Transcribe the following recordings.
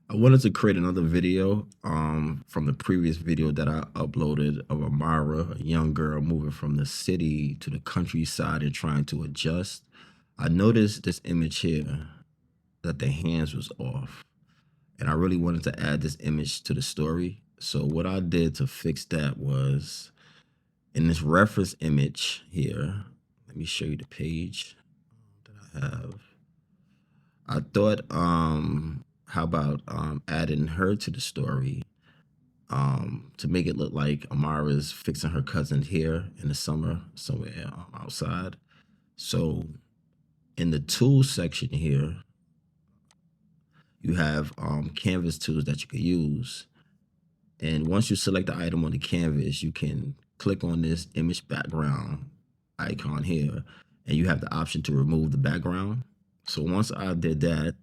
I wanted to create another video from the previous video that I uploaded of Amara, a young girl moving from the city to the countryside and trying to adjust. I noticed this image here that the hands was off, and I really wanted to add this image to the story. So what I did to fix that was in this reference image here, let me show you the page that I have. I thought, how about adding her to the story to make it look like Amara's fixing her cousin's hair in the summer somewhere outside. So in the tools section here, you have canvas tools that you can use. And once you select the item on the canvas, you can click on this image background icon here, and you have the option to remove the background. So once I did that,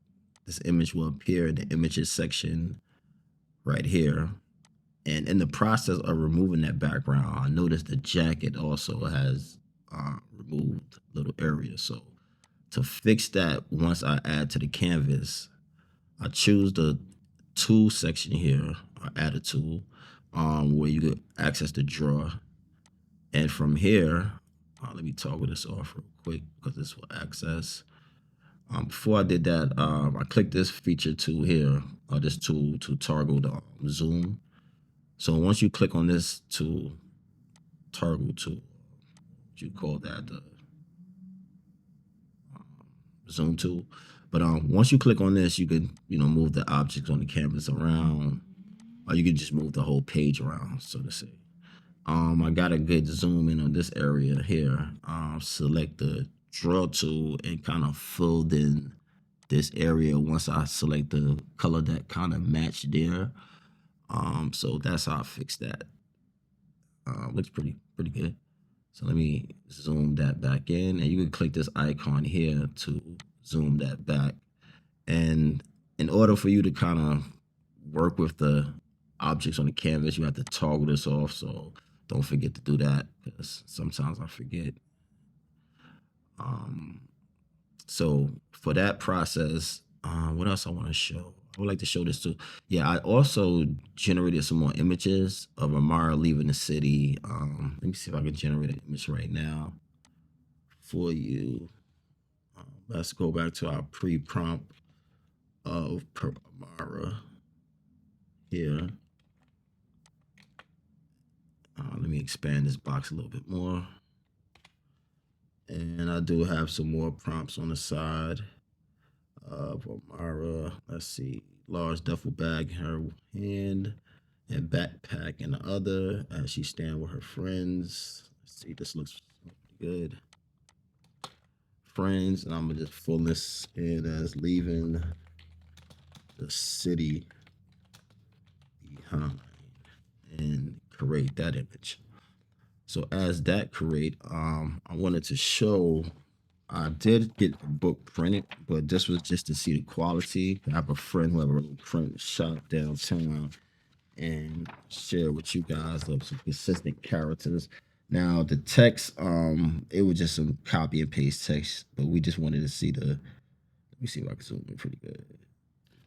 this image will appear in the images section right here. And in the process of removing that background, I noticed the jacket also has removed little areas. So to fix that, once I add to the canvas, I choose the tool section here, or add a tool, where you can access the drawer. And from here, let me toggle this off real quick because this will access. Before I did that, I clicked this feature tool here, or this tool to toggle the zoom. So once you click on this tool, toggle tool, what you call that, the zoom tool. But once you click on this, you can move the objects on the canvas around, or you can just move the whole page around, so to say. I got a good zoom in on this area here. Select the draw tool and kind of filled in this area once I select the color that kind of matched there. So that's how I fixed that. Looks pretty good. So let me zoom that back in, and you can click this icon here to zoom that back. And in order for you to kind of work with the objects on the canvas, you have to toggle this off. So don't forget to do that, because sometimes I forget. So for that process, what else I want to show? I would like to show this too. Yeah, I also generated some more images of Amara leaving the city. Let me see if I can generate an image right now for you. Let's go back to our pre-prompt of Amara here. Let me expand this box a little bit more. And I do have some more prompts on the side of Amara. Let's see. Large duffel bag in her hand and backpack in the other as she stand with her friends. Let's see, this looks pretty good. Friends, and I'm gonna just fill this in as leaving the city behind and create that image. So as that create, I wanted to show, I did get a book printed, but this was just to see the quality. I have a friend who have a little print shop downtown, and share with you guys of some consistent characters. Now the text, it was just some copy and paste text, but we just wanted to see the, let me see if I can zoom in pretty good,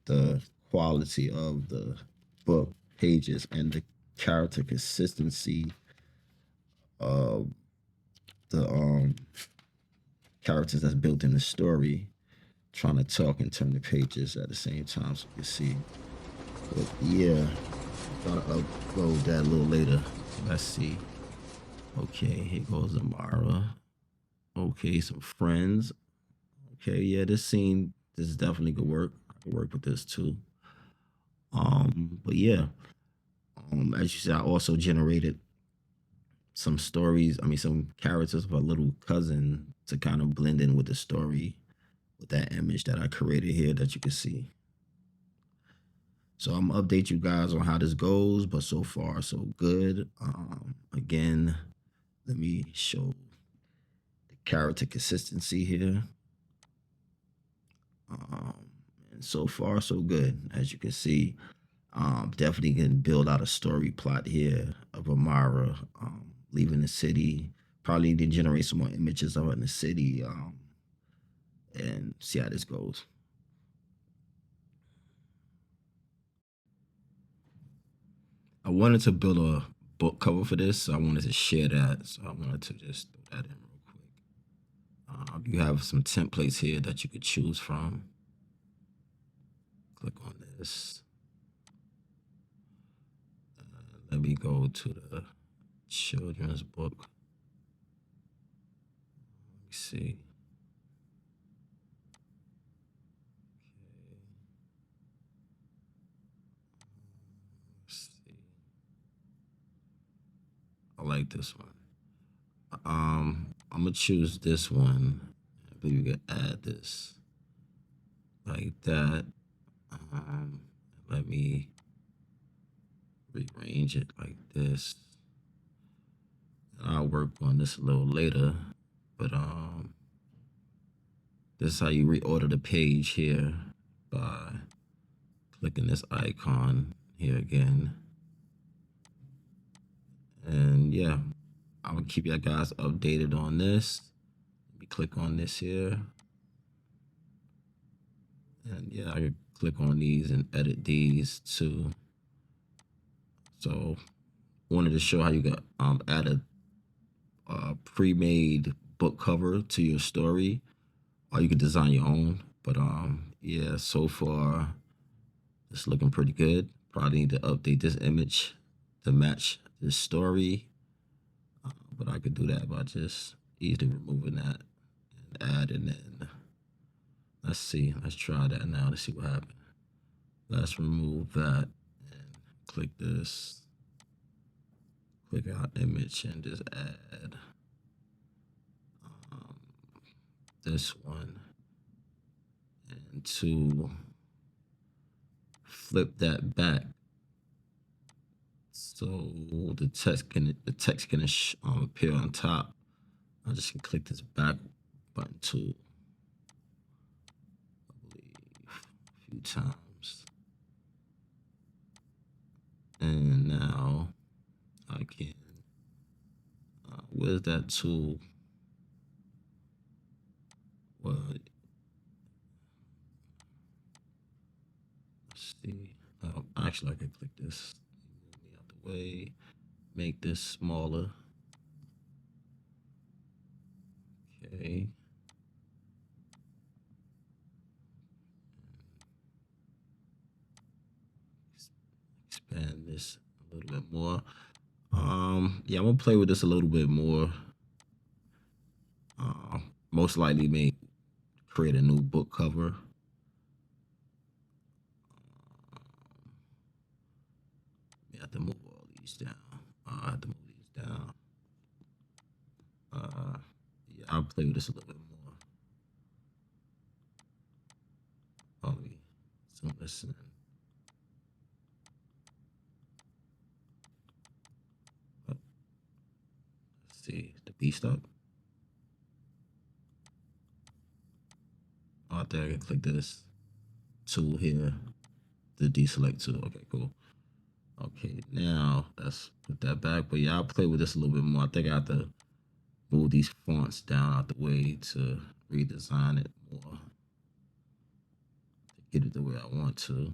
the quality of the book pages and the character consistency of the characters that's built in the story, trying to talk and turn the pages at the same time, so you can see. But yeah, I'm gonna upload that a little later. Let's see. Okay, here goes Amara. Okay, some friends. Okay, yeah, this scene, this is definitely good work. I can work with this too. But yeah, as you said, I also generated some stories, some characters of a little cousin to kind of blend in with the story with that image that I created here that you can see. So I'm gonna update you guys on how this goes, but so far so good. Again, let me show the character consistency here. And so far so good, as you can see. Definitely can build out a story plot here of Amara leaving the city. Probably need to generate some more images of her in the city, and see how this goes. wanted to build a book cover for this, so I wanted to share that. So I wanted to just throw that in real quick. You have some templates here that you could choose from. Click on this. Let me go to the children's book. Let me see. Let's see. I like this one. I'm gonna choose this one. I believe we can add this like that. Let me rearrange it like this. I'll work on this a little later, but this is how you reorder the page here by clicking this icon here again. And yeah, I will keep you guys updated on this. Let me click on this here. And yeah, I can click on these and edit these too. So wanted to show how you got add a pre-made book cover to your story, or you could design your own. But yeah, so far it's looking pretty good. Probably need to update this image to match this story, but I could do that by just easily removing that and adding in. Let's see, let's try that now to see what happens. Let's remove that and click this, click our image and just add this one, and to flip that back so the text can appear on top. I just can click this back button too, I believe, a few times, and now I can. Where's that tool? Well, let's see. Actually, I can click this. Move me out the way. Make this smaller. Okay. Expand this a little bit more. Yeah, I'm gonna play with this a little bit more. Most likely create a new book cover. I have to move all these down. I have to move these down. Yeah, I'll play with this a little bit more. Let me zoom this in. Let's see, the beast up. I think I can click this tool here, the deselect tool. Okay, cool. Okay, now let's put that back. But yeah, I'll play with this a little bit more. I think I have to move these fonts down out the way to redesign it more, to get it the way I want to.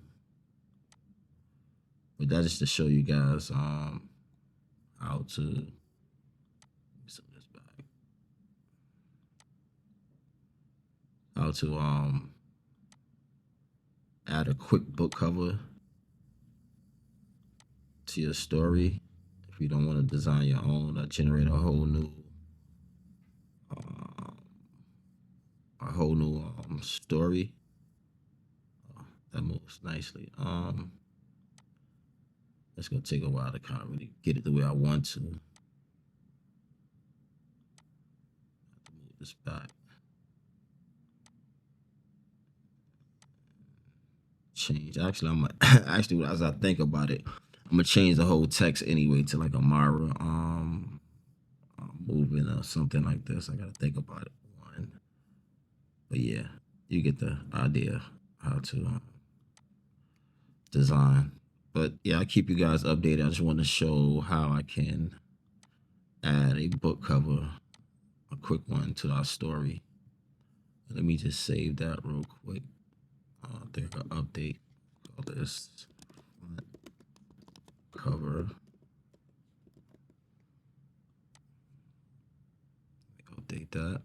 But that is to show you guys how to set this back. How to add a quick book cover to your story if you don't want to design your own, or generate a whole new story. That moves nicely. It's gonna take a while to kind of really get it the way I want to. Have to move this back. Change. Actually, actually, as I think about it, I'm gonna change the whole text anyway to like a Myra moving or something like this. I gotta think about it. But yeah, you get the idea how to design. But yeah, I'll keep you guys updated. I just want to show how I can add a book cover, a quick one, to our story. Let me just save that real quick. I think I'll update all this cover. Update that.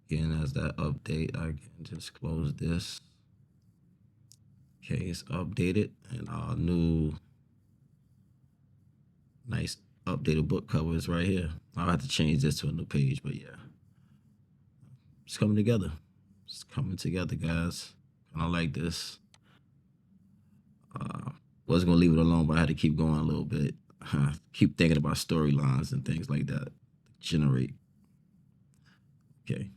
Again, as that update, I can just close this. Okay, it's updated, and our new nice updated book cover is right here. I'll have to change this to a new page, but yeah, it's coming together. It's coming together, guys. Kind of like this. Wasn't gonna leave it alone, but I had to keep going a little bit. Keep thinking about storylines and things like that. Generate. Okay.